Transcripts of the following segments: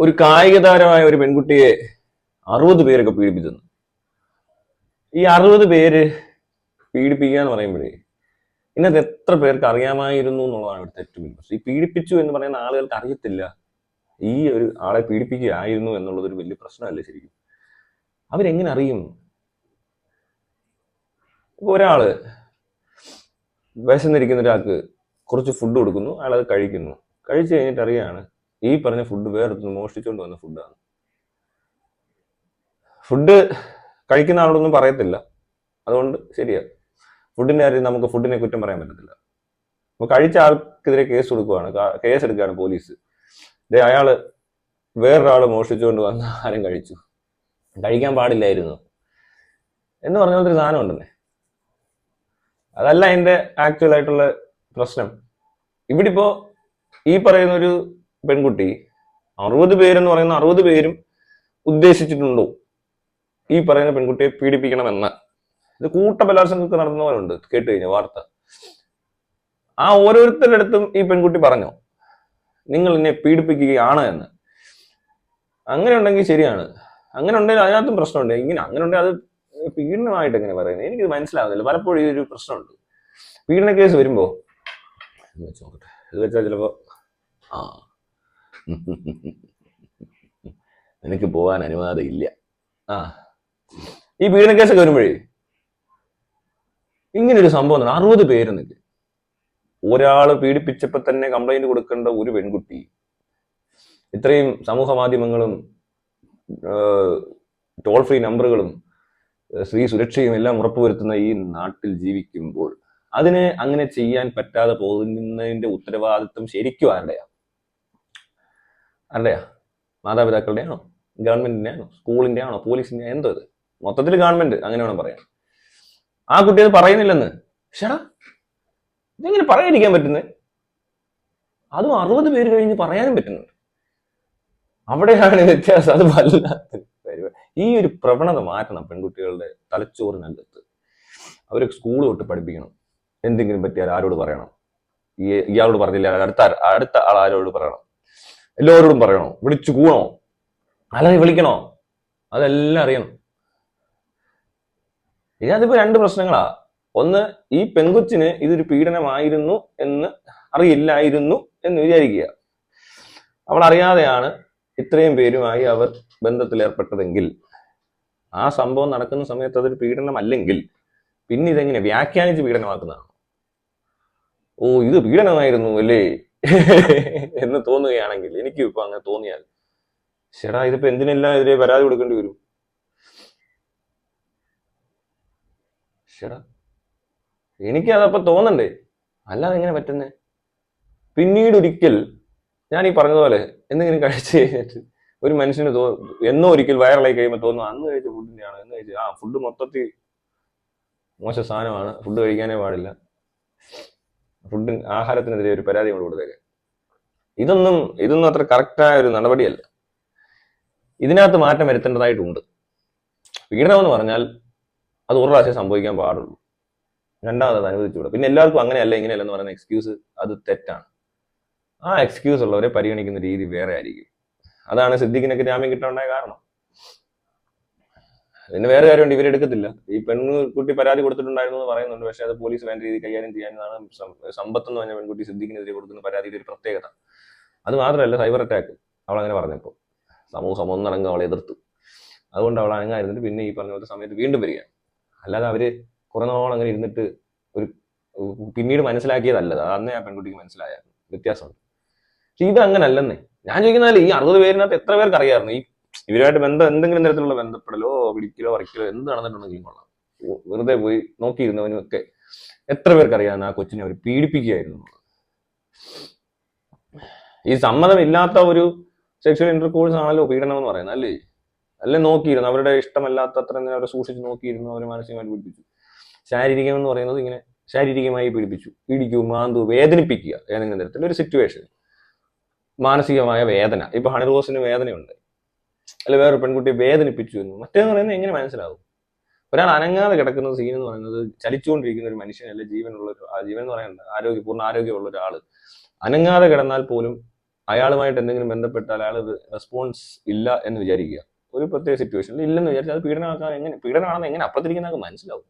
ഒരു കായിക താരമായ ഒരു പെൺകുട്ടിയെ 60 പേരൊക്കെ പീഡിപ്പിച്ചെന്ന്. ഈ 60 പേര് പീഡിപ്പിക്കുക എന്ന് പറയുമ്പോഴേ ഇന്നത്തെ എത്ര പേർക്ക് അറിയാമായിരുന്നു എന്നുള്ളതാണ് ഇവിടുത്തെ ഏറ്റവും വലിയ പ്രശ്നം. ഈ പീഡിപ്പിച്ചു എന്ന് പറയുന്ന ആളുകൾക്ക് അറിയത്തില്ല ഈ ഒരു ആളെ പീഡിപ്പിക്കുകയായിരുന്നു എന്നുള്ളത് ഒരു വലിയ പ്രശ്നമല്ലേ ശരിക്കും. അവരെങ്ങനെ അറിയും? ഒരാള് വിശന്നിരിക്കുന്ന ഒരാൾക്ക് കുറച്ച് ഫുഡ് കൊടുക്കുന്നു, അയാൾ അത് കഴിക്കുന്നു. കഴിച്ചു കഴിഞ്ഞിട്ട് അറിയാണ് ഈ പറഞ്ഞ ഫുഡ് വേറൊരു മോഷ്ടിച്ചുകൊണ്ട് വന്ന ഫുഡാണ്. ഫുഡ് കഴിക്കുന്ന ആളോടൊന്നും പറയത്തില്ല, അതുകൊണ്ട് ശരിയാ, ഫുഡിന്റെ കാര്യം നമുക്ക് ഫുഡിനെ കുറ്റം പറയാൻ പറ്റത്തില്ല. അപ്പൊ കഴിച്ച ആൾക്കെതിരെ കേസ് കൊടുക്കുവാണ്, കേസ് എടുക്കുകയാണ് പോലീസ്. അയാള് വേറൊരാള് മോഷ്ടിച്ചുകൊണ്ട് വന്ന ആഹാരം കഴിച്ചു, കഴിക്കാൻ പാടില്ലായിരുന്നു എന്ന് പറഞ്ഞ ഒരു സാധനം ഉണ്ടെന്നേ. അതല്ല അതിന്റെ ആക്ച്വൽ ആയിട്ടുള്ള പ്രശ്നം. ഇവിടെ ഇപ്പോ ഈ പറയുന്ന ഒരു പെൺകുട്ടി 60 പേരെന്ന് പറയുന്ന 60 പേരും ഉദ്ദേശിച്ചിട്ടുണ്ടോ ഈ പറയുന്ന പെൺകുട്ടിയെ പീഡിപ്പിക്കണമെന്ന്? ഇത് കൂട്ടബലാത്സംഗമൊക്കെ നടന്നവരുണ്ട് കേട്ട് കഴിഞ്ഞ വാർത്ത. ആ ഓരോരുത്തരുടെ അടുത്തും ഈ പെൺകുട്ടി പറഞ്ഞോ നിങ്ങൾ എന്നെ പീഡിപ്പിക്കുകയാണ് എന്ന്? അങ്ങനെ ഉണ്ടെങ്കിൽ ശരിയാണ്, അങ്ങനെ ഉണ്ടെങ്കിൽ അതിനകത്തും പ്രശ്നമുണ്ട്. ഇങ്ങനെ അങ്ങനെ ഉണ്ടെങ്കിൽ അത് പീഡനമായിട്ട് എങ്ങനെ പറയുന്നത് എനിക്കിത് മനസ്സിലാവുന്നില്ല. പലപ്പോഴും ഇതൊരു പ്രശ്നമുണ്ട്. പീഡന കേസ് വരുമ്പോ ഇത് വെച്ചാൽ ചിലപ്പോ നിനക്ക് പോകാൻ അനുവാദം ഇല്ല. ഈ പീഡന കേസൊക്കെ വരുമ്പോഴേ ഇങ്ങനൊരു സംഭവം 60 പേരെന്നില്ല. ഒരാള് പീഡിപ്പിച്ചപ്പോ തന്നെ കംപ്ലൈന്റ് കൊടുക്കേണ്ട ഒരു പെൺകുട്ടി ഇത്രയും സമൂഹ മാധ്യമങ്ങളും ടോൾ ഫ്രീ നമ്പറുകളും സ്ത്രീ സുരക്ഷയും എല്ലാം ഉറപ്പുവരുത്തുന്ന ഈ നാട്ടിൽ ജീവിക്കുമ്പോൾ അതിന് അങ്ങനെ ചെയ്യാൻ പറ്റാതെ പോകുന്നതിന്റെ ഉത്തരവാദിത്വം ശരിക്കും ആരുടെയാ? മാതാപിതാക്കളുടെ ആണോ, ഗവൺമെന്റിന്റെ ആണോ, സ്കൂളിന്റെ ആണോ, പോലീസിന്റെ? എന്തോ ഇത് മൊത്തത്തിൽ ഗവൺമെന്റ് അങ്ങനെ വേണം പറയാം. ആ കുട്ടി അത് പറയുന്നില്ലെന്ന്. ഷടാ, ഇതെങ്ങനെ പറയാതിരിക്കാൻ പറ്റുന്നത്? അതും 60 പേര് കഴിഞ്ഞ് പറയാനും പറ്റുന്നുണ്ട്. അവിടെയാണ് വ്യത്യാസം. അത് വല്ലാത്ത ഈ ഒരു പ്രവണത മാറ്റണം പെൺകുട്ടികളുടെ തലച്ചോറിനകത്ത്. അവർ സ്കൂൾ തൊട്ട് പഠിപ്പിക്കണം. എന്തെങ്കിലും പറ്റിയാൽ ആരോട് പറയണം? ഇയാളോട് പറഞ്ഞില്ല അടുത്ത ആൾ ആരോട് പറയണം? എല്ലാവരോടും പറയണോ? വിളിച്ചു കൂണോ? അല്ലാതെ വിളിക്കണോ? അതെല്ലാം അറിയണം. ഇതിനകത്തിപ്പോ 2 പ്രശ്നങ്ങളാ. ഒന്ന്, ഈ പെൺകൊച്ചിന് ഇതൊരു പീഡനമായിരുന്നു എന്ന് അറിയില്ലായിരുന്നു എന്ന് വിചാരിക്കുക. അവൾ അറിയാതെയാണ് ഇത്രയും പേരുമായി അവർ ബന്ധത്തിലേർപ്പെട്ടതെങ്കിൽ, ആ സംഭവം നടക്കുന്ന സമയത്ത് അതൊരു പീഡനം അല്ലെങ്കിൽ പിന്നെ ഇതെങ്ങനെ വ്യാഖ്യാനിച്ച് പീഡനമാക്കുന്നതാണ്? ഓ, ഇത് പീഡനമായിരുന്നു അല്ലേ എന്ന് തോന്നുകയാണെങ്കിൽ, എനിക്കും ഇപ്പൊ അങ്ങനെ തോന്നിയാൽ, ചേട്ടാ ഇതിപ്പോ എന്തിനെല്ലാം എതിരെ പരാതി കൊടുക്കേണ്ടി വരും? ചേട്ടാ എനിക്ക് അതപ്പോ തോന്നണ്ടേ? അല്ലാതെ എങ്ങനെ പറ്റുന്നേ? പിന്നീട് ഒരിക്കൽ ഞാൻ ഈ പറഞ്ഞതുപോലെ എന്തെങ്കിലും കഴിച്ചു കഴിഞ്ഞിട്ട് ഒരു മനുഷ്യന് എന്നോ ഒരിക്കൽ വയറിളായി കഴിയുമ്പോൾ തോന്നുന്നു അന്ന് കഴിച്ച ഫുഡിന്റെയാണ്, എന്ന് കഴിച്ച് ഫുഡ് മൊത്തത്തിൽ മോശം സാധനമാണ്, ഫുഡ് കഴിക്കാനേ പാടില്ല, ഫുഡ് ആഹാരത്തിനെതിരെ ഒരു പരാതി കൊണ്ട് കൊടുത്തേക്ക്. ഇതൊന്നും അത്ര കറക്റ്റായ ഒരു നടപടിയല്ല. ഇതിനകത്ത് മാറ്റം വരുത്തേണ്ടതായിട്ടുണ്ട്. പീഡനം എന്ന് പറഞ്ഞാൽ അത് ഒരു പ്രാവശ്യം സംഭവിക്കാൻ പാടുള്ളൂ, രണ്ടാമത് അനുവദിച്ചുകൂടാ. പിന്നെ എല്ലാവർക്കും അങ്ങനെയല്ല ഇങ്ങനെയല്ലെന്ന് പറയുന്ന എക്സ്ക്യൂസ് അത് തെറ്റാണ്. ആ എക്സ്ക്യൂസ് ഉള്ളവരെ പരിഗണിക്കുന്ന രീതി വേറെ ആയിരിക്കും. അതാണ് സിദ്ദീഖിനൊക്കെ ജാമ്യം കിട്ടാനുണ്ടായ കാരണം. പിന്നെ വേറെ കാര്യമുണ്ട്, ഇവരെടുക്കത്തില്ല. ഈ പെൺകുട്ടി പരാതി കൊടുത്തിട്ടുണ്ടായിരുന്നു എന്ന് പറയുന്നുണ്ട്, പക്ഷെ അത് പോലീസ് വേണ്ട രീതിയിൽ കൈകാര്യം ചെയ്യാനാണ്. സമ്പത്ത് എന്ന് പറഞ്ഞ പെൺകുട്ടി സിദ്ദീഖിനെതിരെ കൊടുക്കുന്ന പരാതിയുടെ ഒരു പ്രത്യേകത. അത് മാത്രമല്ല, സൈബർ അറ്റാക്ക് അവൾ അങ്ങനെ പറഞ്ഞപ്പോൾ സമൂഹം ഒന്നടങ്കം അവളെ എതിർത്തു. അതുകൊണ്ട് അവൾ അനങ്ങായിരുന്നിട്ട് പിന്നെ ഈ പറഞ്ഞ പോലത്തെ സമയത്ത് വീണ്ടും വരികയാണ്. അല്ലാതെ അവര് കുറെ നാൾ അങ്ങനെ ഇരുന്നിട്ട് ഒരു പിന്നീട് മനസ്സിലാക്കിയതല്ല. അന്നേ ആ പെൺകുട്ടിക്ക് മനസ്സിലായ വ്യത്യാസമുണ്ട്. പക്ഷെ ഇത് അങ്ങനെ അല്ലെന്നേ. ഞാൻ ചോദിക്കുന്നാല് ഈ 60 പേരിനകത്ത് എത്ര പേർക്ക് അറിയാമായിരുന്നു ഈ ഇവരുമായിട്ട് എന്തെങ്കിലും തരത്തിലുള്ള ബന്ധപ്പെടലോ പിടിക്കലോ വരയ്ക്കലോ എന്ത് നടന്നിട്ടുണ്ടെങ്കിലും കൊള്ളാം, വെറുതെ പോയി നോക്കിയിരുന്നവനും ഒക്കെ എത്ര പേർക്ക് അറിയാമെന്ന് ആ കൊച്ചിനെ അവർ പീഡിപ്പിക്കുകയായിരുന്നു? ഈ സമ്മതമില്ലാത്ത ഒരു സെക്ഷൽ ഇന്റർകോഴ്സ് ആണല്ലോ പീഡനം എന്ന് പറയുന്നത്, അല്ലേ നോക്കിയിരുന്നു, അവരുടെ ഇഷ്ടമല്ലാത്ത അത്ര അവരെ സൂക്ഷിച്ച് നോക്കിയിരുന്നു, അവരെ മാനസികമായിട്ട് പീഡിപ്പിച്ചു. ശാരീരികം എന്ന് പറയുന്നത് ഇങ്ങനെ ശാരീരികമായി പീഡിക്കൂ, മാന്തു, വേദനിപ്പിക്കുക. ഏതെങ്കിലും തരത്തിലൊരു സിറ്റുവേഷൻ, മാനസികമായ വേദന. ഇപ്പൊ ഹണിറോസിന് വേദനയുണ്ട്, അല്ലെ വേറൊരു പെൺകുട്ടിയെ വേദനിപ്പിച്ചു എന്ന് മറ്റേന്ന് പറയുന്നത് എങ്ങനെ മനസ്സിലാവും? ഒരാൾ അനങ്ങാതെ കിടക്കുന്ന സീൻ എന്ന് പറയുന്നത് ചലിച്ചുകൊണ്ടിരിക്കുന്ന ഒരു മനുഷ്യൻ, അല്ലെ ജീവനുള്ള ഒരു ജീവൻ എന്ന് പറയുന്നത് പൂർണ്ണ ആരോഗ്യമുള്ള ഒരാള് അനങ്ങാതെ കിടന്നാൽ പോലും അയാളുമായിട്ട് എന്തെങ്കിലും ബന്ധപ്പെട്ടാൽ അയാൾ റെസ്പോൺസ് ഇല്ല എന്ന് വിചാരിക്കുക, ഒരു പ്രത്യേക സിറ്റുവേഷനിൽ ഇല്ലെന്ന് വിചാരിച്ചാൽ അത് പീഡനമാക്കാൻ പീഡനമാണെന്ന് എങ്ങനെ അപ്പുറത്തിരിക്കുന്നവർക്ക് മനസ്സിലാവും?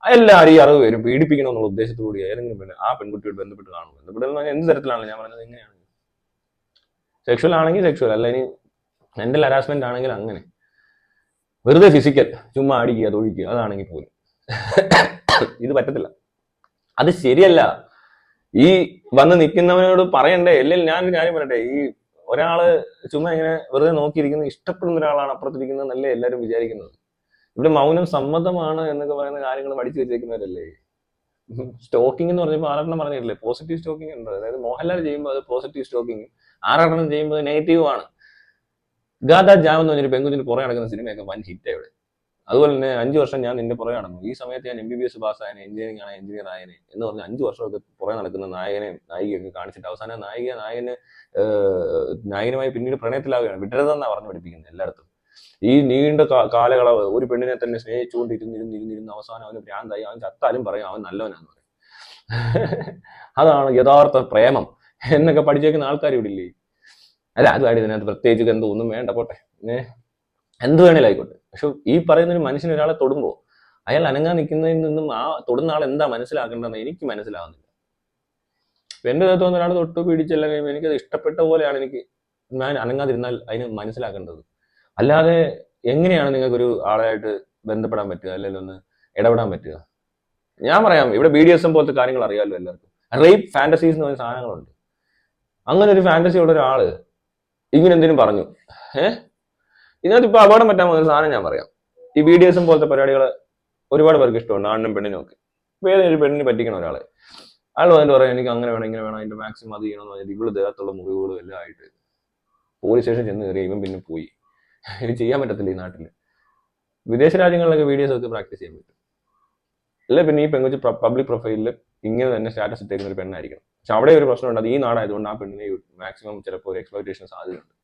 എല്ലാവരും ഈ അറിവ് വരും, പീഡിപ്പിക്കണം എന്നുള്ള ഉദ്ദേശത്തോടുകൂടി ഏതെങ്കിലും ആ പെൺകുട്ടിയോട് ബന്ധപ്പെട്ട് കാണും. ബന്ധപ്പെട്ടെന്ന് എന്ത് തരത്തിലാണ് ഞാൻ പറഞ്ഞത്? എങ്ങനെയാണ്? സെക്ഷൽ ആണെങ്കിൽ സെക്ഷൽ, അല്ല ഇനി മെന്റൽ ഹരാസ്മെന്റ് ആണെങ്കിൽ അങ്ങനെ, വെറുതെ ഫിസിക്കൽ ചുമ്മാ അടിക്കുക തൊഴിക്കുക അതാണെങ്കിൽ പോലും ഇത് പറ്റത്തില്ല, അത് ശരിയല്ല. ഈ വന്ന് നിൽക്കുന്നവനോട് പറയണ്ടേ? അല്ലെങ്കിൽ ഞാനൊരു കാര്യം പറയട്ടെ, ഈ ഒരാള് ചുമ്മാ ഇങ്ങനെ വെറുതെ നോക്കിയിരിക്കുന്നത് ഇഷ്ടപ്പെടുന്ന ഒരാളാണ് അപ്പുറത്തിരിക്കുന്നത് നല്ല എല്ലാവരും വിചാരിക്കുന്നത്. ഇവിടെ മൗനം സമ്മതമാണ് എന്നൊക്കെ പറയുന്ന കാര്യങ്ങൾ പഠിച്ചു വെച്ചേക്കുന്നവരല്ലേ. സ്റ്റോക്കിംഗ് എന്ന് പറഞ്ഞപ്പോൾ ആറെണ്ണം പറഞ്ഞില്ലേ, പോസിറ്റീവ് സ്റ്റോക്കിംഗ് ഉണ്ട്. അതായത് മോഹൻലാൽ ചെയ്യുമ്പോൾ അത് പോസിറ്റീവ് സ്റ്റോക്കിംഗ്, ആറെണ്ണം ചെയ്യുമ്പോൾ നെഗറ്റീവ് ആണ്. ഗാദാ ജാം എന്ന് പറഞ്ഞൊരു പെൺകുഞ്ഞിന് പുറകെ നടക്കുന്ന സിനിമയൊക്കെ വൻ ഹിറ്റ് ഇവിടെ. അതുപോലെ തന്നെ 5 വർഷം ഞാൻ നിന്റെ പുറകെ നടന്നു, ഈ സമയത്ത് ഞാൻ MBBS പാസ്സായനെ, എഞ്ചിനീയറിംഗ് ആണ് എഞ്ചിനീയർ ആയനെ എന്ന് പറഞ്ഞ് 5 വർഷമൊക്കെ പുറകെ നടക്കുന്ന നായകനെ നായികയൊക്കെ കാണിച്ചിട്ട് അവസാനം നായകനുമായി പിന്നീട് പ്രണയത്തിലാവുകയാണ്. വിടരുതെന്നാണ് പറഞ്ഞു പഠിപ്പിക്കുന്നത് എല്ലായിടത്തും. ഈ നീണ്ട കാലയളവ് ഒരു പെണ്ണിനെ തന്നെ സ്നേഹിച്ചുകൊണ്ടിരുന്നിരുന്നിരുന്നിരുന്ന് അവസാനം അവന് ഭ്രാന്തായി, അവൻ ചത്താലും പറയും അവൻ നല്ലവനാന്ന് പറയും. അതാണ് യഥാർത്ഥ പ്രേമം എന്നൊക്കെ പഠിച്ചേക്കുന്ന ആൾക്കാർ ഇവിടെ ഇല്ലേ? അല്ല അതുമായിട്ട് ഇതിനകത്ത് പ്രത്യേകിച്ച് എന്തോ ഒന്നും വേണ്ട, പോട്ടെ, എന്ത് വേണേലും ആയിക്കോട്ടെ. പക്ഷെ ഈ പറയുന്ന ഒരു മനുഷ്യൻ ഒരാളെ തൊടുമ്പോൾ അയാൾ അനങ്ങാൻ നിൽക്കുന്നതിൽ നിന്നും ആ തൊടുന്ന ആൾ എന്താ മനസ്സിലാക്കേണ്ടതെന്ന് എനിക്ക് മനസ്സിലാവുന്നില്ല. എന്റെ ദേഹത്ത് വന്ന ഒരാൾ തൊട്ട് പിടിച്ചെല്ലാം കഴിയുമ്പോൾ എനിക്കത് ഇഷ്ടപ്പെട്ട പോലെയാണ് എനിക്ക് ഞാൻ അനങ്ങാതിരുന്നാൽ അതിന് മനസ്സിലാക്കേണ്ടത്. അല്ലാതെ എങ്ങനെയാണ് നിങ്ങൾക്കൊരു ആളായിട്ട് ബന്ധപ്പെടാൻ പറ്റുക, അല്ലെങ്കിൽ ഒന്ന് ഇടപെടാൻ പറ്റുക? ഞാൻ പറയാം, ഇവിടെ BDSM പോലത്തെ കാര്യങ്ങൾ അറിയാമല്ലോ എല്ലാവർക്കും. റേപ്പ് ഫാന്റസീസ് എന്ന് പറയുന്ന സാധനങ്ങളുണ്ട്. അങ്ങനെ ഒരു ഫാന്റസി ഉള്ള ഒരാള് ഇങ്ങനെ എന്തിനും പറഞ്ഞു, ഇതിനകത്ത് ഇപ്പൊ അപകടം പറ്റാൻ പോകുന്ന ഒരു സാധനം ഞാൻ പറയാം. ഈ BDSM പോലത്തെ പരിപാടികൾ ഒരുപാട് പേർക്ക് ഇഷ്ടമുണ്ട്, ആണിനും പെണ്ണിനും ഒക്കെ. ഇപ്പൊ ഏതൊരു പെണ്ണിന് പറ്റിക്കണം ഒരാളെ, അയാൾ വന്നിട്ട് പറയാം എനിക്ക് അങ്ങനെ വേണം ഇങ്ങനെ വേണം, അതിന്റെ മാക്സിമം അത് ചെയ്യണമെന്ന് പറഞ്ഞാൽ ഇവള് ദേഹത്തുള്ള മുറിവുകളും എല്ലാം ആയിട്ട് പോലീസ് സ്റ്റേഷൻ ചെന്ന് കയറി ഇവൻ പിന്നെ പോയി. ഇത് ചെയ്യാൻ പറ്റത്തില്ല ഈ നാട്ടില്. വിദേശ രാജ്യങ്ങളിലൊക്കെ BDSM ഒക്കെ പ്രാക്ടീസ് ചെയ്യാൻ പറ്റും. അല്ലെ പിന്നെ ഈ പെൺകുച്ച് പബ്ലിക് പ്രൊഫൈലിൽ ഇങ്ങനെ തന്നെ സ്റ്റാറ്റസ് ഇട്ടേക്കുന്ന ഒരു പെണ്ണായിരിക്കണം. പക്ഷെ അവിടെ ഒരു പ്രശ്നമുണ്ട്, അത് ഈ നാടായതുകൊണ്ട് ആ പെണ്ണിനെ മാക്സിമം ചിലപ്പോൾ ഒരു എക്സ്പ്ലോയിറ്റേഷൻ സാധ്യതയുണ്ട്.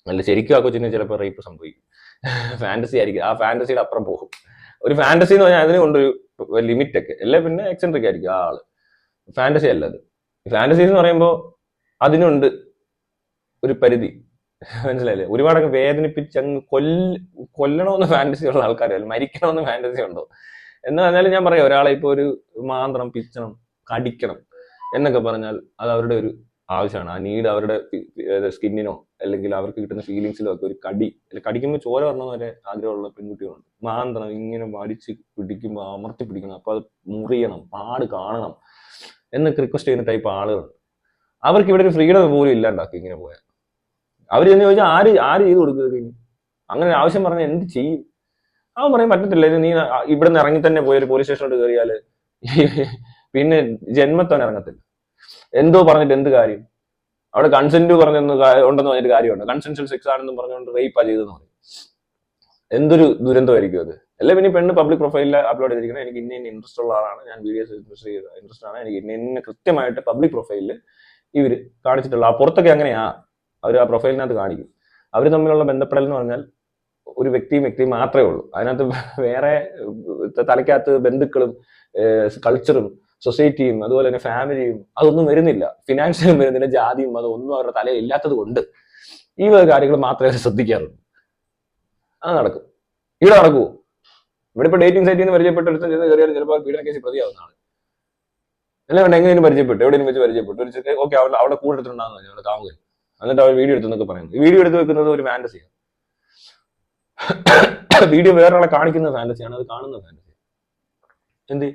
അല്ല ശരിക്കും ആ കൊച്ചിന് ചിലപ്പോൾ റേപ്പ് സംഭവിക്കും. ഫാന്റസി ആയിരിക്കും, ആ ഫാന്റസിയുടെ അപ്പുറം പോകും. ഒരു ഫാന്റസി എന്ന് പറഞ്ഞാൽ അതിന് കൊണ്ടൊരു ലിമിറ്റ് ഒക്കെ, അല്ലെ പിന്നെ എക്സെൻട്രിക് ആയിരിക്കും ആ ആള്. ഫാന്റസി അല്ല അത്. ഫാന്റസി എന്ന് പറയുമ്പോൾ അതിനുണ്ട് ഒരു പരിധി, മനസ്സിലായില്ലേ? ഒരുപാടൊക്കെ വേദനിപ്പിച്ച് അങ്ങ് കൊല്ലണമെന്ന് ഫാന്റസി ഉള്ള ആൾക്കാരല്ല, മരിക്കണമെന്ന് ഫാന്റസി ഉണ്ടോ എന്ന് പറഞ്ഞാൽ ഞാൻ പറയാം, ഒരാളെ ഇപ്പൊ ഒരു മാന്തണം, പിച്ചണം, കടിക്കണം എന്നൊക്കെ പറഞ്ഞാൽ അത് അവരുടെ ഒരു ആവശ്യമാണ്. ആ നീഡ് അവരുടെ സ്കിന്നിനോ അല്ലെങ്കിൽ അവർക്ക് കിട്ടുന്ന ഫീലിങ്സിലോ ഒക്കെ ഒരു കടിക്കുമ്പോൾ ചോര വരണമെന്ന് വരെ ആഗ്രഹമുള്ള പെൺകുട്ടികളുണ്ട്. മാന്തണം, ഇങ്ങനെ വലിച്ച് പിടിക്കുമ്പോൾ അമർത്തി പിടിക്കണം, അപ്പൊ അത് മുറിയണം, പാട് കാണണം എന്നൊക്കെ റിക്വസ്റ്റ് ചെയ്യുന്ന ടൈപ്പ് ആളുകളുണ്ട്. അവർക്ക് ഇവിടെ ഒരു ഫ്രീഡം പോലും ഇല്ലാണ്ടാക്കി ഇങ്ങനെ പോയാൽ. അവർ എന്ന് ചോദിച്ചാൽ ആര് ചെയ്ത് കൊടുക്കുക? അങ്ങനെ ആവശ്യം പറഞ്ഞാൽ എന്ത് ചെയ്യും? അവൻ പറയാൻ പറ്റത്തില്ല, ഇത് നീ ഇവിടെ നിന്ന് ഇറങ്ങി തന്നെ പോയി ഒരു പോലീസ് സ്റ്റേഷനോട് കയറിയാല് പിന്നെ ജന്മത്തോൻ ഇറങ്ങത്തില്ല. എന്തോ പറഞ്ഞിട്ട് എന്ത് കാര്യം? അവിടെ കൺസെന്റ് ഉണ്ടെന്ന് പറഞ്ഞിട്ട് കാര്യമുണ്ട്. കൺസെൻഷ്യൽ സെക്സ് ആണെന്നും പറഞ്ഞുകൊണ്ട് റേപ്പാ ചെയ്തെന്ന് പറയും. എന്തൊരു ദുരന്തമായിരിക്കും അത്. അല്ലെ പിന്നെ പെണ്ണ് പബ്ലിക് പ്രൊഫൈലിൽ അപ്ലോഡ് ചെയ്തിരിക്കുന്നത് എനിക്ക് ഇന്ന ഇൻട്രസ്റ്റ് ഉള്ള ആളാണ്, ഞാൻ വീഡിയോസ് ഇൻട്രസ്റ്റ് ആണ്, എനിക്ക് ഇന്ന കൃത്യമായിട്ട് പബ്ലിക് പ്രൊഫൈലിൽ ഇവര് കാണിച്ചിട്ടുള്ള. ആ പുറത്തൊക്കെ അങ്ങനെയാ അവർ ആ പ്രൊഫൈലിനകത്ത് കാണിക്കും. അവർ തമ്മിലുള്ള ബന്ധപ്പെടൽ എന്ന് പറഞ്ഞാൽ ഒരു വ്യക്തിയും മാത്രമേ ഉള്ളൂ. അതിനകത്ത് വേറെ തലയ്ക്കകത്ത് ബന്ധുക്കളും കൾച്ചറും സൊസൈറ്റിയും അതുപോലെ തന്നെ ഫാമിലിയും അതൊന്നും വരുന്നില്ല, ഫിനാൻഷ്യലും വരുന്നില്ല, ജാതിയും അതൊന്നും അവരുടെ തലയിൽ ഇല്ലാത്തത് കൊണ്ട് ഈ കാര്യങ്ങൾ മാത്രമേ അവർ ശ്രദ്ധിക്കാറുള്ളൂ. അത് നടക്കും. ഇവിടെ നടക്കുമോ? ഇവിടെ ഇപ്പൊ ഡേറ്റിംഗ് സൈറ്റിൽ നിന്ന് പരിചയപ്പെട്ടെടുത്ത് കയറിയാലും ചിലപ്പോൾ പീഡന കേസിൽ പ്രതിയാവുന്നതാണ്. അല്ല വേണ്ട, എങ്ങനെയും പരിചയപ്പെട്ടു, എവിടെയും വെച്ച് പരിചയപ്പെട്ടു, ഒരു ചെറിയ ഓക്കെ അവിടെ കൂടെ എടുത്തിട്ടുണ്ടാകുന്ന ഞങ്ങളുടെ കാമുകൻ, എന്നിട്ട് അവർ വീഡിയോ എടുത്തെന്നൊക്കെ പറയുന്നത്. ഈ വീഡിയോ എടുത്ത് വെക്കുന്നത് ഒരു ഫാന്റസിയാണ്. വീഡിയോ വേറൊരാളെ കാണിക്കുന്ന ഫാന്റസിയാണ്, അത് കാണുന്ന ഫാന്റസി. എന്ത്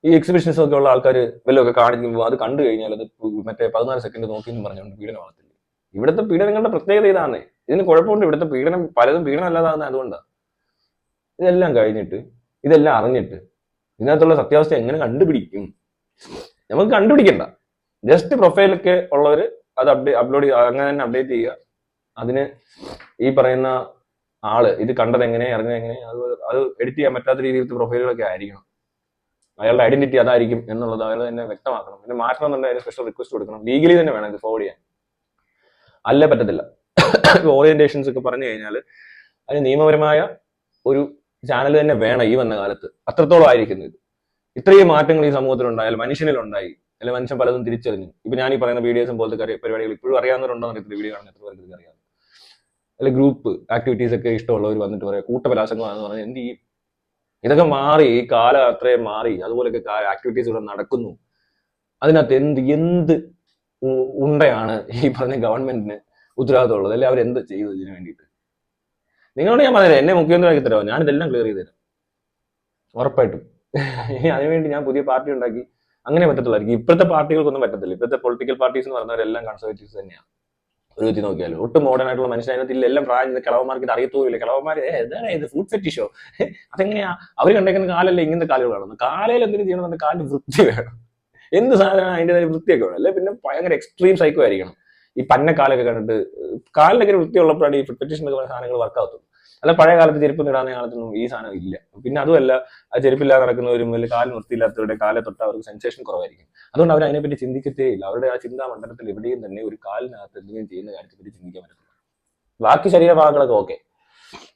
ഈ എക്സിബിഷൻസ് ഒക്കെ ഉള്ള ആൾക്കാർ വല്ലതൊക്കെ കാണിക്കുമ്പോൾ അത് കണ്ടു കഴിഞ്ഞാൽ അത് മറ്റേ 14 സെക്കൻഡ് നോക്കി എന്ന് പറഞ്ഞുകൊണ്ട് പീഡനമാകത്തില്ല. ഇവിടുത്തെ പീഡനങ്ങളുടെ പ്രത്യേകത ഇതാണ്. ഇതിന് കുഴപ്പമുണ്ട്, ഇവിടുത്തെ പീഡനം പലതും പീഡനം അല്ലാതാകുന്നത് അതുകൊണ്ടാണ്. ഇതെല്ലാം കഴിഞ്ഞിട്ട് ഇതെല്ലാം അറിഞ്ഞിട്ട് ഇതിനകത്തുള്ള സത്യാവസ്ഥ എങ്ങനെ കണ്ടുപിടിക്കും? നമുക്ക് കണ്ടുപിടിക്കണ്ട. ജസ്റ്റ് പ്രൊഫൈലൊക്കെ ഉള്ളവർ അത് അപ്ലോഡ് അങ്ങനെ തന്നെ അപ്ഡേറ്റ് ചെയ്യുക. അതിന് ഈ പറയുന്ന ആള് ഇത് കണ്ടത് എങ്ങനെ, അറിഞ്ഞത് എങ്ങനെ, അത് എഡിറ്റ് ചെയ്യാൻ പറ്റാത്ത രീതിയിലത്തെ പ്രൊഫൈലുകളൊക്കെ ആയിരിക്കണം. അയാളുടെ ഐഡന്റിറ്റി അതായിരിക്കും എന്നുള്ളത് അയാൾ തന്നെ വ്യക്തമാക്കണം. പിന്നെ മാറ്റണം എന്നുണ്ടെങ്കിൽ അതിന് സ്പെഷ്യൽ റിക്വസ്റ്റ് കൊടുക്കണം. ലീഗലി തന്നെ വേണം ഇത് ഫോർവേഡ് ചെയ്യാൻ, അല്ലേ പറ്റത്തില്ല. ഓറിയന്റേഷൻസ് ഒക്കെ പറഞ്ഞു കഴിഞ്ഞാൽ അതിന് നിയമപരമായ ഒരു ചാനൽ തന്നെ വേണം ഈ വന്ന കാലത്ത്. അത്രത്തോളം ആയിരിക്കുന്നു ഇത്. ഇത്രയും മാറ്റങ്ങൾ ഈ സമൂഹത്തിലുണ്ടായാൽ, മനുഷ്യനിലുണ്ടായി, അല്ലെങ്കിൽ മനുഷ്യൻ പലതും തിരിച്ചറിഞ്ഞു. ഇപ്പൊ ഞാൻ ഈ പറയുന്ന വീഡിയോസും പോലത്തെ പരിപാടികൾ ഇപ്പോഴും അറിയാവുന്നവരുണ്ടോ എന്നറിയത്തില്ല, വീഡിയോ കാണുന്ന എത്ര പേർക്ക് അറിയാം. അല്ലെങ്കിൽ ഗ്രൂപ്പ് ആക്ടിവിറ്റീസ് ഒക്കെ ഇഷ്ടമുള്ളവർ വന്നിട്ട് പറയാം കൂട്ടബലാസംഗമാണെന്ന് പറഞ്ഞാൽ എന്ത് ചെയ്യും? ഇതൊക്കെ മാറി, ഈ കാലം അത്രയും മാറി. അതുപോലെയൊക്കെ ആക്ടിവിറ്റീസ് ഇവിടെ നടക്കുന്നു. അതിനകത്ത് എന്ത് ഉണ്ടയാണ് ഈ പറഞ്ഞ ഗവൺമെന്റിന് ഉത്തരവാദിത്തമുള്ളത്? അല്ലെ അവരെന്ത് ചെയ്തു ഇതിനു വേണ്ടിയിട്ട്? നിങ്ങളോട് ഞാൻ പറഞ്ഞില്ല, എന്നെ മുഖ്യമന്ത്രിയാക്കി തരാമോ, ഞാനിതെല്ലാം ക്ലിയർ ചെയ്ത് തരാം ഉറപ്പായിട്ടും. ഇനി അതിനുവേണ്ടി ഞാൻ പുതിയ പാർട്ടി ഉണ്ടാക്കി അങ്ങനെ പറ്റത്തുള്ളായിരിക്കും. ഇപ്പോഴത്തെ പാർട്ടികൾക്കൊന്നും പറ്റത്തില്ല. ഇപ്പോഴത്തെ പൊളിറ്റിക്കൽ പാർട്ടീസ് എന്ന് പറഞ്ഞവരെല്ലാം കൺസർവേറ്റീവ്സ് തന്നെയാണ്. ഒരു വ്യക്തി നോക്കിയാലും ഒട്ടും മോഡേൺ ആയിട്ടുള്ള മനുഷ്യനകത്തില്ല. എല്ലാം പ്രായം കിളവന്മാർക്ക് ഇത് അറിയത്തോയില്ല. കിളവന്മാർ എന്താണ് ഇത് ഫുഡ് ഫെറ്റിഷോ? അതെങ്ങനെയാ അവർ കണ്ടേക്കുന്ന കാലല്ലേ ഇങ്ങനത്തെ കാലുകൾ കാണുന്നു? കാലയിൽ എന്തെങ്കിലും ചെയ്യണമെന്നുണ്ടെങ്കിൽ കാലിന് വൃത്തി വേണം. എന്ത് സാധനമാണ് അതിൻ്റെ വൃത്തിയൊക്കെ വേണം. അല്ലെ പിന്നെ ഭയങ്കര എക്സ്ട്രീം സൈക്കോ ആയിരിക്കണം. ഈ പന്നക്കാലൊക്കെ കണ്ടിട്ട് കാലിനൊക്കെ വൃത്തിയുള്ളപ്പോഴാണ് ഈ ഫുഡ് ഫെറ്റിഷ് എന്നൊക്കെ സാധനങ്ങൾ വർക്കാവത്തുള്ളൂ. അല്ല പഴയ കാലത്ത് ചെരുപ്പ് ഇടാവുന്ന കാലത്തൊന്നും ഈ സാധനം ഇല്ല. പിന്നെ അതുമല്ല, ആ ചെരുപ്പില്ലാതെ നടക്കുന്നവരും വലിയ കാലിന് വൃത്തിയില്ലാത്തവരുടെ കാലെ തൊട്ട് അവർക്ക് സെൻസേഷൻ കുറവായിരിക്കും. അതുകൊണ്ട് അവർ അതിനെപ്പറ്റി ചിന്തിക്കത്തേ ഇല്ല. അവരുടെ ആ ചിന്താ മണ്ഡലത്തിൽ എവിടെയും തന്നെ ഒരു കാലിനകത്ത് എന്തെങ്കിലും ചെയ്യുന്ന കാര്യത്തെ പറ്റി ചിന്തിക്കാൻ പറ്റത്തില്ല. ബാക്കി ശരീരഭാഗങ്ങളൊക്കെ ഓക്കെ,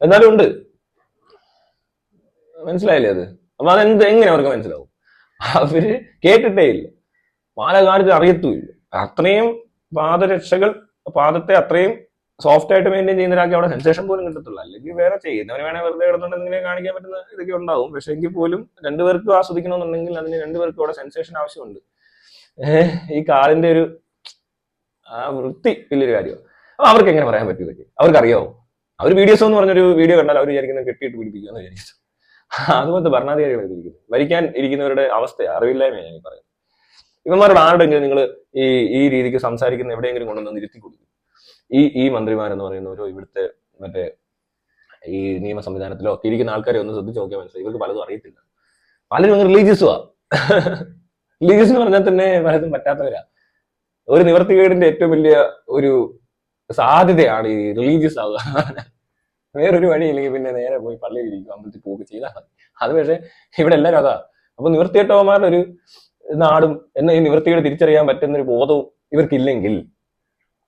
എന്നാലും ഉണ്ട്. മനസ്സിലായില്ലേ അത്? അപ്പൊ എങ്ങനെ അവർക്ക് മനസ്സിലാവും? അവര് കേട്ടിട്ടേ ഇല്ല, പാലക്കാർക്ക് അറിയത്തുമില്ല. അത്രയും പാദരക്ഷകൾ, പാദത്തെ അത്രയും സോഫ്റ്റ് ആയിട്ട് മെയിൻറ്റെയിൻ ചെയ്യുന്നവരാക്കി അവിടെ സെൻസേഷൻ പോലും കിട്ടത്തുള്ളൂ. അല്ലെങ്കിൽ വേറെ ചെയ്യുന്നവന് വേണേൽ വെറുതെ കിടന്നുണ്ടെങ്കിൽ കാണിക്കാൻ പറ്റുന്ന ഇതൊക്കെ ഉണ്ടാവും. പക്ഷെ എങ്കിൽ പോലും രണ്ടുപേർക്കും ആസ്വദിക്കണമെന്നുണ്ടെങ്കിൽ അതിന് രണ്ടുപേർക്കും അവിടെ സെൻസേഷൻ ആവശ്യമുണ്ട്. ഈ കാലിന്റെ ഒരു വൃത്തി വലിയൊരു കാര്യമാണ്. അപ്പൊ അവർക്ക് എങ്ങനെ പറയാൻ പറ്റും ഇതൊക്കെ? അവർക്കറിയാവോ? അവർ വീഡിയോസ് എന്ന് പറഞ്ഞൊരു വീഡിയോ കണ്ടാൽ അവർ വിചാരിക്കുന്നത് കെട്ടിയിട്ട് പിടിപ്പിക്കുക എന്ന് വിചാരിച്ചു. അതുപോലത്തെ ഭരണാധികാരികൾ ഇരിക്കുന്നത്, ഭരിക്കാൻ ഇരിക്കുന്നവരുടെ അവസ്ഥ അറിവില്ലായ്മയാണ് ഞാൻ പറയുന്നത്. ഇവന്മാരോട് ആരുടെങ്കിലും നിങ്ങൾ ഈ രീതിക്ക് സംസാരിക്കുന്ന എവിടെയെങ്കിലും കൊണ്ടുവന്ന് ഇരുത്തി കൊടുക്കും. ഈ മന്ത്രിമാരെന്ന് പറയുന്നവരോ ഇവിടുത്തെ മറ്റേ ഈ നിയമ സംവിധാനത്തിലോ ഇരിക്കുന്ന ആൾക്കാരെ ഒന്ന് ശ്രദ്ധിച്ച് നോക്കിയാൽ മനസ്സിലായി ഇവർക്ക് പലതും അറിയത്തില്ല. പലരും അങ്ങ് റിലീജിയസുവാ. റിലീജിയസ് എന്ന് പറഞ്ഞാൽ തന്നെ പലതും പറ്റാത്തവരാ. ഒരു നിവർത്തികേടിന്റെ ഏറ്റവും വലിയ ഒരു സാധ്യതയാണ് ഈ റിലീജിയസ് ആവുക. വേറൊരു വഴിയില്ലെങ്കിൽ പിന്നെ നേരെ പോയി പള്ളിയിൽ ഇരിക്കും, അമ്പലത്തിൽ പോവുക ചെയ്താൽ മതി. അത് പക്ഷേ ഇവിടെ എല്ലാവരും അതാ. അപ്പൊ നിവർത്തികെട്ടവന്മാരുടെ ഒരു നാടും എന്ന ഈ നിവൃത്തിയോട് തിരിച്ചറിയാൻ പറ്റുന്ന ഒരു ബോധവും ഇവർക്കില്ലെങ്കിൽ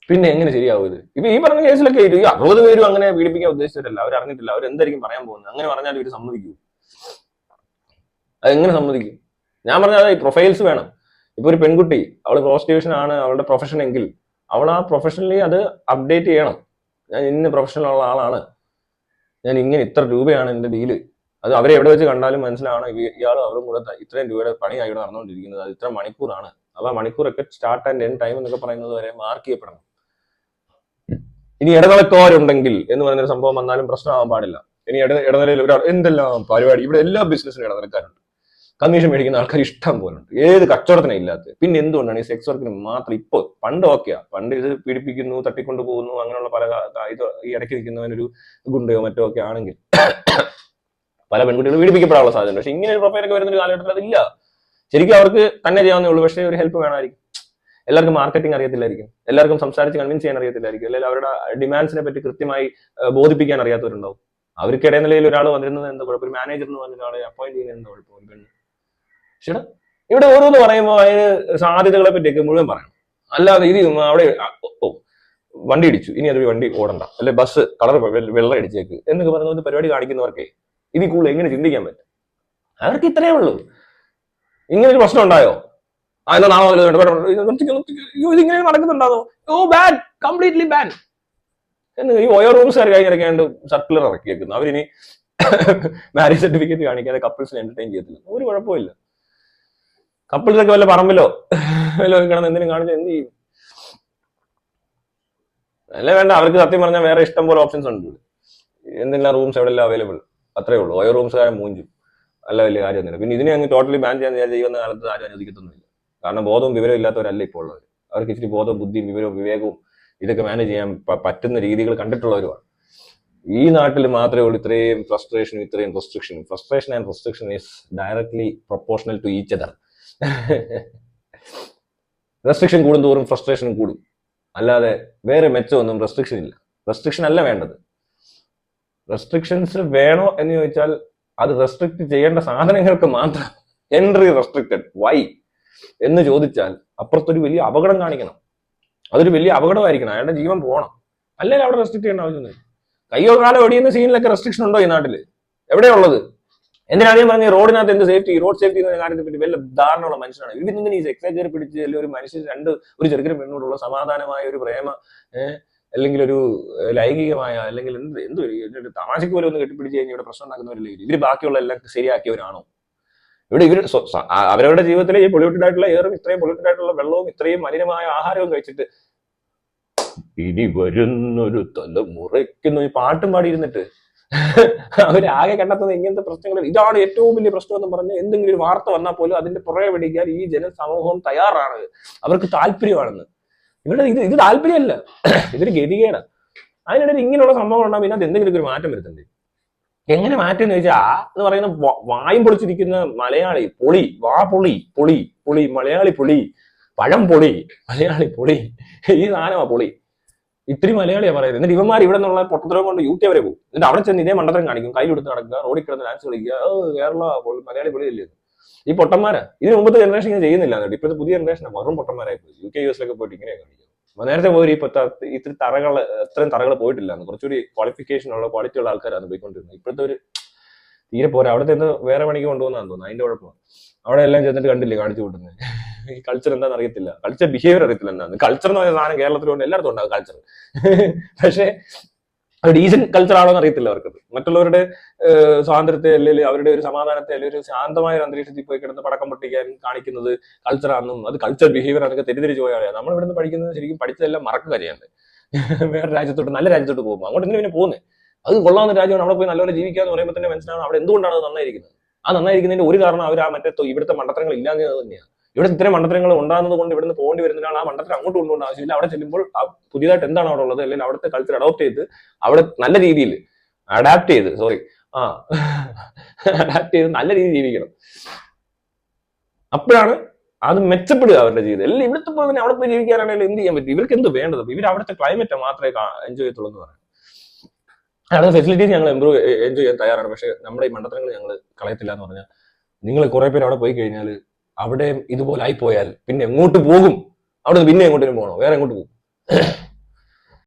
പിന്നെ എങ്ങനെ ശരിയാവും ഇത്? ഇപ്പൊ ഈ പറഞ്ഞ കേസിലൊക്കെ ഈ 60 പേരും അങ്ങനെ പീഡിപ്പിക്കാൻ ഉദ്ദേശിച്ചിട്ടല്ല, അവരറിഞ്ഞിട്ടില്ല. അവരെന്തായിരിക്കും പറയാൻ പോകുന്നത്? അങ്ങനെ പറഞ്ഞാൽ ഇവർ സമ്മതിക്കൂ? അതെങ്ങനെ സമ്മതിക്കും? ഞാൻ പറഞ്ഞാൽ ഈ പ്രൊഫൈൽസ് വേണം. ഇപ്പൊ ഒരു പെൺകുട്ടി, അവള് പ്രോസ്റ്റിറ്റ്യൂഷൻ ആണ് അവളുടെ പ്രൊഫഷൻ എങ്കിൽ അവൾ ആ പ്രൊഫഷണലി അത് അപ്ഡേറ്റ് ചെയ്യണം. ഞാൻ ഇന്ന പ്രൊഫഷണൽ ഉള്ള ആളാണ്, ഞാൻ ഇങ്ങനെ ഇത്ര രൂപയാണ് എന്റെ ഡീല്. അത് അവരെ എവിടെ വെച്ച് കണ്ടാലും മനസ്സിലാണ് ഇയാളും അവരും കൂടെ ഇത്രയും രൂപയുടെ പണിയാണ് ഇവിടെ നടന്നുകൊണ്ടിരിക്കുന്നത്. അത് ഇത്ര മണിക്കൂറാണ്. അപ്പൊ ആ മണിക്കൂറൊക്കെ സ്റ്റാർട്ട് ആൻഡ് എൻഡ് ടൈം എന്നൊക്കെ പറയുന്നത് വരെ മാർക്ക് ചെയ്യപ്പെടണം. ഇനി ഇടനിലക്കാരുണ്ടെങ്കിൽ എന്ന് പറയുന്നൊരു സംഭവം വന്നാലും പ്രശ്നമാവാൻ പാടില്ല. ഇനി ഇടനിലയിൽ ഒരാൾ എന്തെല്ലാം പരിപാടി, ഇവിടെ എല്ലാ ബിസിനസ്സിനും ഇടനിലക്കാരുണ്ട്. കമ്മീഷൻ മേടിക്കുന്ന ആൾക്കാർ ഇഷ്ടം പോലുണ്ട്. ഏത് കച്ചവടത്തിനും ഇല്ലാത്തത്. പിന്നെ എന്തുകൊണ്ടാണ് ഈ സെക്സ് വർക്കിന് മാത്രം? ഇപ്പോൾ പണ്ട് ഓക്കെയാ, പണ്ട് ഇത് പീഡിപ്പിക്കുന്നു, തട്ടിക്കൊണ്ടു പോകുന്നു, അങ്ങനെയുള്ള പല ഇത് ഈ ഇടയ്ക്ക് നിൽക്കുന്നവനൊരു ഗുണ്ടയോ മറ്റോ ഒക്കെ ആണെങ്കിൽ പല പെൺകുട്ടികൾ പീഡിപ്പിക്കപ്പെടാനുള്ള സാധ്യത. പക്ഷെ ഇങ്ങനെ ഒരു പ്രൊഫൈലൊക്കെ വരുന്ന ഒരു കാലഘട്ടത്തിൽ അതില്ല. ശരിക്കും അവർക്ക് തന്നെ ചെയ്യാവുന്നേ ഉള്ളൂ. പക്ഷേ ഒരു ഹെൽപ്പ് വേണമായിരിക്കും. എല്ലാവർക്കും മാർക്കറ്റിംഗ് അറിയത്തില്ലായിരിക്കും, എല്ലാവർക്കും സംസാരിച്ച് കൺവിൻസ് ചെയ്യാൻ അറിയത്തില്ലായിരിക്കും, അല്ലെങ്കിൽ അവരുടെ ഡിമാൻഡ്സിനെ പറ്റി കൃത്യമായി ബോധിപ്പിക്കാൻ അറിയാത്തവരുണ്ടാവും. അവർക്ക് ഇടനിലയിൽ ഒരാൾ വന്നിരുന്നത് എന്താ കുഴപ്പം? ഒരു മാനേജർ എന്ന് പറഞ്ഞ ഒരാളെ അപ്പോയിന്റ് ചെയ്യുന്നത് എന്താ കുഴപ്പം? ഒരു പെണ്ണ് ശരി, ഇവിടെ ഓരോന്ന് പറയുമ്പോൾ അതിന് സാധ്യതകളെ പറ്റിയൊക്കെ മുഴുവൻ പറയണം. അല്ലാതെ ഇത് അവിടെ വണ്ടി ഇടിച്ചു, ഇനി അത് വണ്ടി ഓടണ്ട, അല്ലെ ബസ് കളർ വെള്ളം അടിച്ചേക്ക് എന്നൊക്കെ പറഞ്ഞ പരിപാടി കാണിക്കുന്നവർക്കേ ഇതിൽ കൂടുതൽ എങ്ങനെ ചിന്തിക്കാൻ പറ്റും? അവർക്ക് ഇത്രയേ ഉള്ളൂ. ഇങ്ങനെ ഒരു പ്രശ്നം ഉണ്ടായോ? ഇതിങ്ങനെ നടക്കുന്നുണ്ടാകും. ഓ ബാൻ, കംപ്ലീറ്റ്ലി ബാൻ എന്ന് ഈ ഓയോ റൂംസുകാർ കഴിഞ്ഞിറക്കാണ്ട് സർക്കുലർ ഇറക്കിയേക്കുന്നു. അവരിനി മാരേജ് സർട്ടിഫിക്കറ്റ് കാണിക്കാതെ കപ്പിൾസിനെ എന്റർടൈൻ ചെയ്യത്തില്ല. ഒരു കുഴപ്പമില്ല. കപ്പിൾസൊക്കെ വല്ല പറമ്പിലോ വല്ല കിടന്ന് എന്തിനും കാണിച്ചാൽ എന്ത് ചെയ്യും? അല്ലേ വേണ്ട, അവർക്ക് സത്യം പറഞ്ഞാൽ വേറെ ഇഷ്ടം പോലെ ഓപ്ഷൻസ് ഉണ്ട്. എന്തെല്ലാം റൂംസ് എവിടെല്ലാം അവൈലബിൾ, അത്രേ ഉള്ളൂ. ഓയോ റൂംസുകാരെ മൂഞ്ചും, അല്ല വലിയ കാര്യമൊന്നുമില്ല. പിന്നെ ഇതിനെ അങ്ങ് ടോട്ടലി ബാൻ ചെയ്യാൻ ചെയ്യുന്ന കാലത്ത് ആരും അനുവദിക്കത്തൊന്നുമില്ല. കാരണം ബോധവും വിവരവും ഇല്ലാത്തവരല്ല ഇപ്പോൾ ഉള്ളവർ. അവർക്ക് ഇച്ചിരി ബോധവും ബുദ്ധിയും വിവരവും വിവേകവും ഇതൊക്കെ മാനേജ് ചെയ്യാൻ പറ്റുന്ന രീതികൾ കണ്ടിട്ടുള്ളവരുമാണ്. ഈ നാട്ടിൽ മാത്രമേ ഉള്ളൂ ഇത്രയും ഫ്രസ്ട്രേഷനും ഇത്രയും റെസ്ട്രിക്ഷനും. Frustration and restriction is directly proportional to each other. Restriction കൂടുന്തോറും ഫ്രസ്ട്രേഷനും കൂടും. അല്ലാതെ വേറെ മെച്ചമൊന്നും റെസ്ട്രിക്ഷൻ ഇല്ല. റെസ്ട്രിക്ഷൻ അല്ല വേണ്ടത്. റെസ്ട്രിക്ഷൻസ് വേണോ എന്ന് ചോദിച്ചാൽ അത് റെസ്ട്രിക്ട് ചെയ്യേണ്ട സാധനങ്ങൾക്ക് മാത്രം. എൻട്രി റെസ്ട്രിക്റ്റഡ്, വൈ എന്ന് ചോദിച്ചാൽ അപ്പുറത്തൊരു വലിയ അപകടം കാണിക്കണം. അതൊരു വലിയ അപകടമായിരിക്കണം, അയാളുടെ ജീവൻ പോകണം. അല്ലെങ്കിൽ അവിടെ റെസ്ട്രിക്ട് ചെയ്യേണ്ട ആവശ്യമൊന്നുമില്ല. കയ്യോ കാലോ ഒടിയുന്ന സീനിലൊക്കെ റെസ്ട്രിക്ഷൻ ഉണ്ടോ ഈ നാട്ടില്? എവിടെയുള്ളത്? എന്തിനാണ് ഞാൻ പറഞ്ഞത് റോഡിനകത്ത് എന്ത് സേഫ്റ്റി, റോഡ് സേഫ്റ്റി എന്ന കാര്യത്തെ പറ്റി വല്ല ധാരണയുള്ള മനുഷ്യനാണ് ഇവരിങ്ങനെ ഈ സെക്സ് കയറി പിടിച്ച് അല്ലെങ്കിൽ ഒരു മനുഷ്യൻ ഒരു ചെറുക്കിനും പെണ്ണോടുള്ള സമാധാനമായ ഒരു പ്രേമ അല്ലെങ്കിൽ ഒരു ലൈംഗികമായ അല്ലെങ്കിൽ എന്ത് തമാശക്ക് പോലെ ഒന്ന് കെട്ടിപ്പിടിച്ച് കഴിഞ്ഞാൽ ഇവിടെ പ്രശ്നം ഉണ്ടാക്കുന്നവരല്ലേ ഇവര് ബാക്കിയുള്ള എല്ലാം ശരിയാക്കിയവരാണോ? ഇവർ അവരവരുടെ ജീവിതത്തിലെ ഈ പൊള്യൂട്ടഡ് ആയിട്ടുള്ള എയറും ഇത്രയും പൊള്യൂട്ടഡ് ആയിട്ടുള്ള വെള്ളവും ഇത്രയും മലിനമായ ആഹാരവും കഴിച്ചിട്ട് ഇനി വരുന്നൊരു തലമുറയ്ക്കുന്ന ഈ പാട്ടും പാടിയിരുന്നിട്ട് അവരാകെ കണ്ടെത്തുന്ന ഇങ്ങനത്തെ പ്രശ്നങ്ങൾ. ഇതാണ് ഏറ്റവും വലിയ പ്രശ്നം എന്ന് പറഞ്ഞ് എന്തെങ്കിലും ഒരു വാർത്ത വന്നാൽ പോലും അതിന്റെ പുറകെ പിടിക്കാൻ ഈ ജനസമൂഹം തയ്യാറാണ്, അവർക്ക് താല്പര്യമാണെന്ന്. ഇത് താല്പര്യമല്ല, ഇതൊരു ഗതികേടാണ്. അതിനിടയിൽ ഇങ്ങനെയുള്ള സംഭവങ്ങൾ ഉണ്ടാകും. പിന്നെ അത് എന്തെങ്കിലും ഒരു മാറ്റം വരുത്തുന്നുണ്ട്. എങ്ങനെ മാറ്റം എന്ന് ചോദിച്ചാൽ എന്ന് പറയുന്ന വായും പൊളിച്ചിരിക്കുന്ന മലയാളി പൊളി, പൊളി മലയാളി പൊളി, പഴം പൊളി, മലയാളി പൊളി, ഈ സാധനമാ പൊളി. ഇത്തിരി മലയാളിയാ പറയുന്നത്. എന്നിട്ട് ഇവന്മാർ ഇവിടെ നിന്നുള്ള പൊട്ടത്തരം കൊണ്ട് UK വരെ പോകും. എന്നിട്ട് അവിടെ ചെന്ന് ഇതേ മണ്ടത്തരം കാണിക്കും, കൈ കൊടുത്ത് നടക്കുക, റോഡിൽ കിടന്ന് ഡാൻസ് കളിക്കുക, കേരള മലയാളി പൊളിയല്ലേ. ഈ പൊട്ടന്മാരാ. ഇതിന് മുമ്പത്തെ ജനറേഷൻ ഇങ്ങനെ ചെയ്യുന്നില്ല. എന്നിട്ട് ഇപ്പോഴത്തെ പുതിയ ജനറേഷൻ വെറും പൊട്ടന്മാരായി പോയി. UK US പോയിട്ട് ഇങ്ങനെ കാണിക്കും. നേരത്തെ പോയി ഇത്രയും തറകൾ പോയിട്ടില്ല. കുറച്ചുകൂടി ക്വാളിഫിക്കേഷൻ ഉള്ള ക്വാളിറ്റി ഉള്ള ആൾക്കാരാണ് പോയിക്കൊണ്ടിരുന്നത്. ഇപ്പോഴത്തെ ഒരു തീരെ പോരാ. അവിടെ നിന്ന് വേറെ പണിക്ക് കൊണ്ടുപോകുന്നതാന്ന് തോന്നുന്നു. അതിന്റെ കുഴപ്പം അവിടെ എല്ലാം ചെന്നിട്ട് കണ്ടില്ലേ കാണിച്ചു കൂട്ടുന്നത്. ഈ കൾച്ചർ എന്താണെന്ന് അറിയത്തില്ല, കൾച്ചർ ബിഹേവിയർ അറിയത്തില്ല. എന്താണ് കൾച്ചർ എന്ന് പറയുന്ന സാധനം കേരളത്തിലുണ്ട്, എല്ലായിടത്തും ഉണ്ടാകും കൾച്ചർ. പക്ഷേ ഡീസന്റ് കൾച്ചർ ആണോ എന്ന് അറിയത്തില്ല അവർക്ക്. മറ്റുള്ളവരുടെ സ്വാതന്ത്ര്യത്തെ അല്ലെങ്കിൽ അവരുടെ ഒരു സമാധാനത്തെ അല്ലെങ്കിൽ ഒരു ശാന്തമായ ഒരു അന്തരീക്ഷത്തിൽ പോയി കിടന്ന് പടക്കം പൊട്ടിക്കാൻ കാണിക്കുന്നത് കൾച്ചറാണെന്നും അത് കൾച്ചർ ബിഹേവിയർ ആണെങ്കിൽ തെറ്റിദ്ധരിച്ച് പോയാൽ നമ്മൾ ഇവിടെ നിന്ന് പഠിക്കുന്നത് ശരിക്കും പഠിച്ചതെല്ലാം മറക്കുക ചെയ്യാണ്ട് വേറെ രാജ്യത്തോട്ട് നല്ല രാജ്യത്തോട്ട് പോകുമ്പോൾ അങ്ങോട്ട് എന്തിനു പിന്നെ പോകുന്നത്? അത് കൊള്ളാവുന്ന രാജ്യമാണ്, അവിടെ പോയി നല്ലപോലെ ജീവിക്കുക എന്ന് പറയുമ്പോൾ തന്നെ മനസ്സിലാവും അവിടെ എന്തുകൊണ്ടാണ് അത് നന്നായിരിക്കുന്നത്. ആ നന്നായിരിക്കുന്നതിന്റെ ഒരു കാരണം അവർ ആ മറ്റേ ഇവിടുത്തെ മണ്ടത്തരങ്ങൾ ഇല്ലാന്നത് തന്നെയാണ്. ഇവിടെ ഇത്തരം മണ്ടത്തരങ്ങൾ ഉണ്ടാകുന്നത് കൊണ്ട് ഇവിടുന്ന് പോകേണ്ടി വരുന്നതിനാണ് ആ മണ്ടത്തരം അങ്ങോട്ട് കൊണ്ടുപോകേണ്ട ആവശ്യമില്ല. അവിടെ ചെല്ലുമ്പോൾ പുതിയതായിട്ട് എന്താണ് അവിടെ ഉള്ളത് അല്ലെങ്കിൽ അവിടുത്തെ കൾച്ചർ അഡോപ്റ്റ് ചെയ്ത് അവിടെ നല്ല രീതിയിൽ അഡാപ്റ്റ് ചെയ്ത് നല്ല രീതിയിൽ ജീവിക്കണം. അപ്പോഴാണ് അത് മെച്ചപ്പെടുക അവരുടെ ജീവിതം. അല്ലെങ്കിൽ ഇവിടുത്തെ പോലെ തന്നെ അവിടെ പോയി ജീവിക്കാനാണെങ്കിൽ എന്ത് ചെയ്യാൻ പറ്റും? ഇവർക്ക് എന്ത് വേണ്ടത്? ഇവർ അവിടുത്തെ ക്ലൈമറ്റ് മാത്രമേ എൻജോയ് ചെയ്യത്തുള്ളൂ എന്ന് പറയാം. അവിടുത്തെ ഫെസിലിറ്റീസ് ഞങ്ങൾ എൻജോയ് ചെയ്യാൻ തയ്യാറാണ്. പക്ഷെ നമ്മുടെ ഈ മണ്ടത്തരങ്ങൾ ഞങ്ങൾ കളയത്തില്ല എന്ന് പറഞ്ഞാൽ നിങ്ങൾ കുറെ പേര് അവിടെ പോയി കഴിഞ്ഞാൽ അവിടെ ഇതുപോലെ ആയിപ്പോയാൽ പിന്നെ എങ്ങോട്ട് പോകും? അവിടെ പിന്നെ എങ്ങോട്ടും പോകണോ? വേറെ എങ്ങോട്ട് പോകും?